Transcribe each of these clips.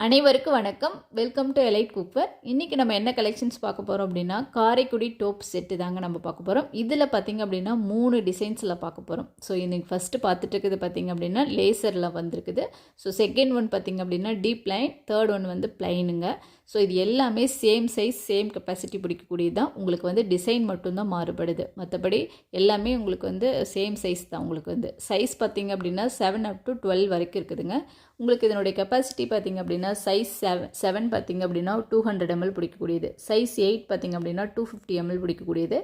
அனைவருக்கும் வணக்கம். Welcome to elite cookware. இன்றைக்கி நம்ம என்ன கலெக்ஷன்ஸ் பார்க்க போகிறோம் அப்படின்னா, காரைக்குடி டோப் செட்டு தாங்க நம்ம பார்க்க போகிறோம். இதில் பார்த்திங்க அப்படின்னா 3 டிசைன்ஸில் பார்க்க போகிறோம். ஸோ இன்றைக்கி ஃபஸ்ட்டு பார்த்துட்டு இருக்குது பார்த்திங்க அப்படின்னா லேசரில் வந்திருக்குது. ஸோ செகண்ட் ஒன் பார்த்திங்க அப்படின்னா டீப் லைன், தேர்ட் ஒன் வந்து பிளைனுங்க. ஸோ இது எல்லாமே சேம் சைஸ் சேம் கெப்பாசிட்டி பிடிக்கக்கூடியது தான். உங்களுக்கு வந்து டிசைன் மட்டும்தான் மாறுபடுது, மற்றபடி எல்லாமே உங்களுக்கு வந்து சேம் சைஸ் தான். உங்களுக்கு வந்து சைஸ் பார்த்திங்க அப்படின்னா 7 up to 12 வரைக்கும் இருக்குதுங்க. உங்களுக்கு இதனுடைய கெப்பாசிட்டி பார்த்திங்க அப்படின்னா சைஸ் 7 பார்த்திங்க அப்படின்னா 200 ml பிடிக்கக்கூடியது, சைஸ் 8 பார்த்திங்க அப்படின்னா 250 ml பிடிக்கக்கூடியது,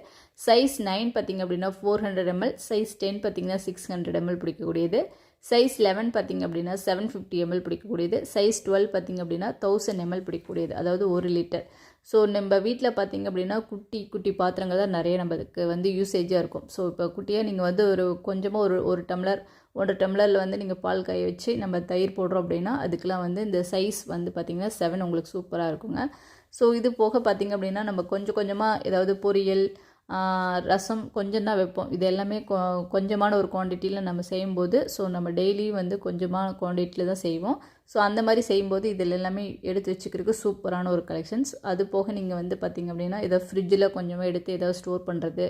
சைஸ் 9 பார்த்திங்க அப்படின்னா 400 ml, சைஸ் 10 பார்த்திங்கன்னா 600 ml பிடிக்கக்கூடியது, சைஸ் 11 பார்த்திங்க அப்படின்னா 750 ml பிடிக்கக்கூடியது, சைஸ் 12 பார்த்திங்க அப்படின்னா 1000 ml பிடிக்கக்கூடியது, அதாவது 1 லிட்டர். ஸோ நம்ம வீட்டில் பார்த்திங்க அப்படின்னா குட்டி குட்டி பாத்திரங்கள் தான் நிறைய நம்மளுக்கு வந்து யூசேஜாக இருக்கும். ஸோ இப்போ குட்டியாக நீங்கள் வந்து கொஞ்சமாக ஒரு டம்ளர் 1 டம்ளரில் வந்து நீங்கள் பால் காய வச்சு நம்ம தயிர் போடுறோம் அப்படின்னா அதுக்கெலாம் வந்து இந்த சைஸ் வந்து பார்த்திங்கன்னா 7 உங்களுக்கு சூப்பராக இருக்குங்க. ஸோ இது போக பார்த்திங்க அப்படின்னா நம்ம கொஞ்சமாக ஏதாவது பொரியல், ரசம் கொஞ்சம் தான் வைப்போம். இது எல்லாமே கொஞ்சமான ஒரு குவான்டிட்டியில் நம்ம செய்யும்போது, ஸோ நம்ம டெய்லியும் வந்து கொஞ்சமான குவான்டிட்டியில் தான் செய்வோம். ஸோ அந்த மாதிரி செய்யும்போது இதில் எல்லாமே எடுத்து வச்சுக்கிறதுக்கு சூப்பரான ஒரு கலெக்ஷன்ஸ். அது போக நீங்கள் வந்து பார்த்திங்க அப்படின்னா இதை ஃப்ரிட்ஜில் கொஞ்சமாக எடுத்து ஏதாவது ஸ்டோர் பண்ணுறது,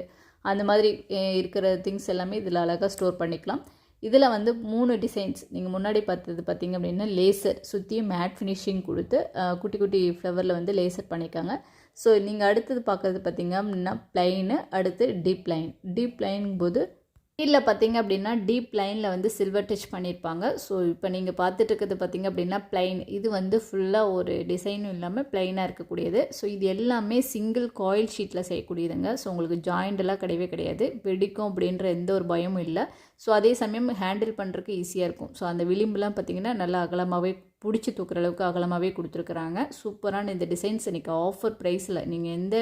அந்த மாதிரி இருக்கிற திங்ஸ் எல்லாமே இதில் அழகாக ஸ்டோர் பண்ணிக்கலாம். இதில் வந்து 3 டிசைன்ஸ். நீங்கள் முன்னாடி பார்த்தது பார்த்திங்க அப்படின்னா லேசர் சுற்றியும் மேட் ஃபினிஷிங் கொடுத்து குட்டி குட்டி ஃப்ளவரில் வந்து லேசர் பண்ணியிருக்காங்க. ஸோ நீங்கள் அடுத்தது பார்க்குறது பார்த்திங்க அப்படின்னா பிளைனு, அடுத்து டீப் லைனுங்கும் போது கீழே பார்த்திங்க அப்படின்னா டீப் லைனில் வந்து சில்வர் டச் பண்ணியிருப்பாங்க. ஸோ இப்போ நீங்கள் பார்த்துட்டு இருக்கிறது பார்த்திங்க அப்படின்னா பிளைன். இது வந்து ஃபுல்லாக ஒரு டிசைனும் இல்லாமல் பிளைனாக இருக்கக்கூடியது. ஸோ இது எல்லாமே சிங்கிள் காயில் ஷீட்டில் செய்யக்கூடியதுங்க. ஸோ உங்களுக்கு ஜாயிண்டெல்லாம் கிடையவே கிடையாது, வெடிக்கும் அப்படின்ற எந்த ஒரு பயமும் இல்லை. ஸோ அதே சமயம் ஹேண்டில் பண்ணுறதுக்கு ஈஸியாக இருக்கும். ஸோ அந்த விளிம்புலாம் பார்த்திங்கன்னா நல்லா அகலமாகவே பிடிச்சி தூக்குற அளவுக்கு அகலமாகவே கொடுத்துருக்குறாங்க. சூப்பரான இந்த டிசைன்ஸ் இன்றைக்கி ஆஃபர் ப்ரைஸில் நீங்கள் எந்த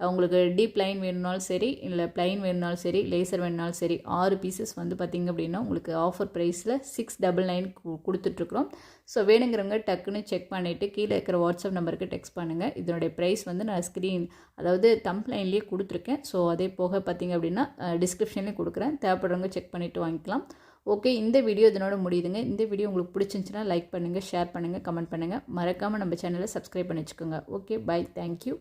உங்களுக்கு டீப் லைன் வேணுனாலும் சரி, இல்லை பிளைன் வேணுனாலும் சரி, லேசர் வேணுனாலும் சரி, 6 பீசஸ் வந்து பார்த்திங்க அப்படின்னா உங்களுக்கு ஆஃபர் ப்ரைஸில் 699 கொடுத்துட்ருக்குறோம். ஸோ வேணுங்கிறவங்க டக்குன்னு செக் பண்ணிவிட்டு கீழே இருக்கிற வாட்ஸ்அப் நம்பருக்கு டெக்ஸ்ட் பண்ணுங்கள். இதனுடைய ப்ரைஸ் வந்து நான் அதாவது தம்ப்லைன்லேயே கொடுத்துருக்கேன். ஸோ அதே போக பார்த்திங்க அப்படின்னா டிஸ்கிரிப்ஷன்லேயும் கொடுக்குறேன், தேவைப்படுறவங்க செக் பண்ணிவிட்டு வாங்கிக்கலாம். ஓகே, இந்த வீடியோ இதனோட முடியுதுங்க. இந்த வீடியோ உங்களுக்கு பிடிச்சிருந்துச்சுன்னா லைக் பண்ணுங்கள், ஷேர் பண்ணுங்கள், கமெண்ட் பண்ணுங்கள். மறக்காமல் நம்ம சேனலை சப்ஸ்கிரைப் பண்ணி வச்சுக்கோங்க. Okay, bye, thank you.